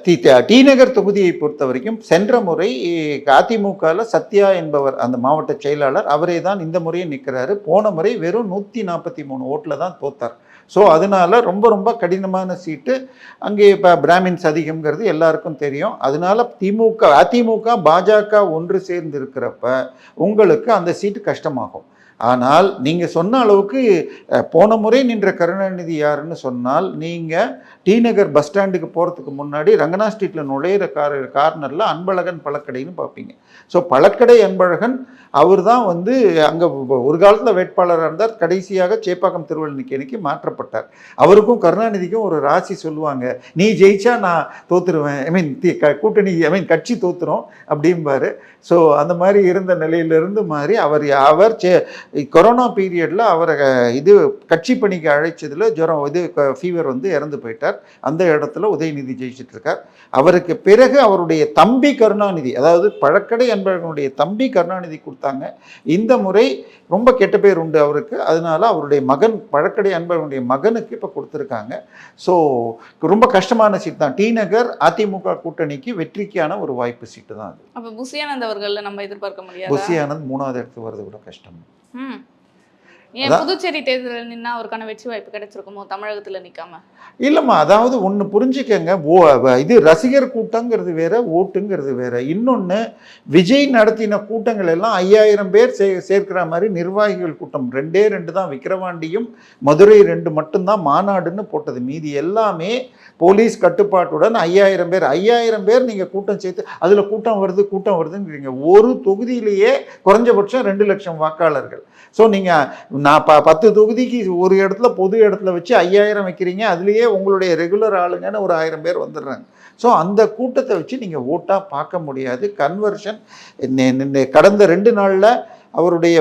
D நகர் தொகுதியை பொறுத்த வரைக்கும் சென்ற முறை அதிமுகவில் சத்யா என்பவர் அந்த மாவட்ட செயலாளர் அவரே தான் இந்த முறையும் நிற்கிறாரு. போன முறை வெறும் 143 ஓட்டில் தான் தோத்தார். ஸோ அதனால ரொம்ப ரொம்ப கடினமான சீட்டு. அங்கே இப்போ பிராமின்ஸ் அதிகம்ங்கிறது எல்லாருக்கும் தெரியும். அதனால அதிமுக பாஜக ஒன்று சேர்ந்து இருக்கிறப்ப உங்களுக்கு அந்த சீட்டு கஷ்டமாகும். ஆனால் நீங்கள் சொன்ன அளவுக்கு போன முறை நின்ற கருணாநிதி யாருன்னு சொன்னால், நீங்கள் டி நகர் பஸ் ஸ்டாண்டுக்கு போகிறதுக்கு முன்னாடி ரங்கநாத் ஸ்ட்ரீட்டில் நுழையிற கார்னரில் அன்பழகன் பழக்கடைன்னு பார்ப்பீங்க. ஸோ பழக்கடை அன்பழகன் அவர் தான் வந்து அங்கே ஒரு காலத்தில் வேட்பாளராக இருந்தார். கடைசியாக சேப்பாக்கம் திருவள்ளுவனுக்கு மாற்றப்பட்டார். அவருக்கும் கருணாநிதிக்கும் ஒரு ராசி சொல்லுவாங்க, நீ ஜெயிச்சா நான் தோத்துருவேன், கூட்டணி கட்சி தோத்துரும் அப்படிம்பாரு. ஸோ அந்த மாதிரி இருந்த நிலையிலிருந்து மாறி அவர் கொரோனா பீரியடில் அவரை கட்சி பணிக்கு அழைச்சதில் ஜுரம் ஃபீவர் வந்து இறந்து போயிட்டார். அந்த இடத்துல உதயநிதி ஜெயிச்சிட்டு இருக்கார். அவருக்கு பிறகு அவருடைய தம்பி கருணாநிதி, அதாவது பழக்கடை அன்பழகனுடைய தம்பி கருணாநிதி கொடுத்தாங்க. இந்த முறை ரொம்ப கெட்ட பேர் உண்டு அவருக்கு. அதனால அவருடைய மகன் பழக்கடை அன்பழகனுடைய மகனுக்கு இப்போ கொடுத்துருக்காங்க. ஸோ ரொம்ப கஷ்டமான சீட் தான். டி நகர் அதிமுக கூட்டணிக்கு வெற்றிக்கான ஒரு வாய்ப்பு சீட்டு தான் அது. அப்போ புஷி ஆனந்த் அவர்கள் நம்ம எதிர்பார்க்க முடியாது. புஷி ஆனந்த் 3வது இடத்துக்கு வர்றது கூட கஷ்டம். ஏன் புதுச்சேரி தேர்தலில் நின்னா அவருக்கான வெற்றி வாய்ப்பு கிடைச்சிருக்குமோ தமிழகத்தில் நிற்காம? இல்லைம்மா, அதாவது ஒன்று புரிஞ்சுக்கங்க, இது ரசிகர் கூட்டங்கிறது வேற, ஓட்டுங்கிறது வேற. இன்னொன்று, விஜய் நடத்தின கூட்டங்கள் எல்லாம் 5000 பேர் சேர்க்கிற மாதிரி நிர்வாகிகள் கூட்டம் 2 தான். விக்கிரவாண்டியும் மதுரை 2 மட்டும்தான் மாநாடுன்னு போட்டது. மீதி எல்லாமே போலீஸ் கட்டுப்பாட்டுடன் 5000 பேர் நீங்கள் கூட்டம் சேர்த்து அதில் கூட்டம் வருதுங்கிறீங்க. ஒரு தொகுதியிலேயே குறைஞ்சபட்சம் 2 லட்சம் வாக்காளர்கள். ஸோ நீங்கள் நான் 10 தொகுதிக்கு ஒரு இடத்துல பொது இடத்துல வச்சு 5000 வைக்கிறீங்க. அதுலேயே உங்களுடைய ரெகுலர் ஆளுங்கன்னு ஒரு 1000 பேர் வந்துடுறாங்க. ஸோ அந்த கூட்டத்தை வச்சு நீங்கள் ஓட்டாக பார்க்க முடியாது. கன்வர்ஷன் கடந்த 2 நாளில் அவருடைய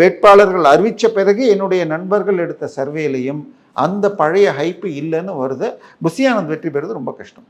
வேட்பாளர்கள் அறிவித்த பிறகு என்னுடைய நண்பர்கள் எடுத்த சர்வேலையும் அந்த பழைய ஹைப்பு இல்லைன்னு வருது. புஷி ஆனந்த் வெற்றி பெறுறது ரொம்ப கஷ்டம்.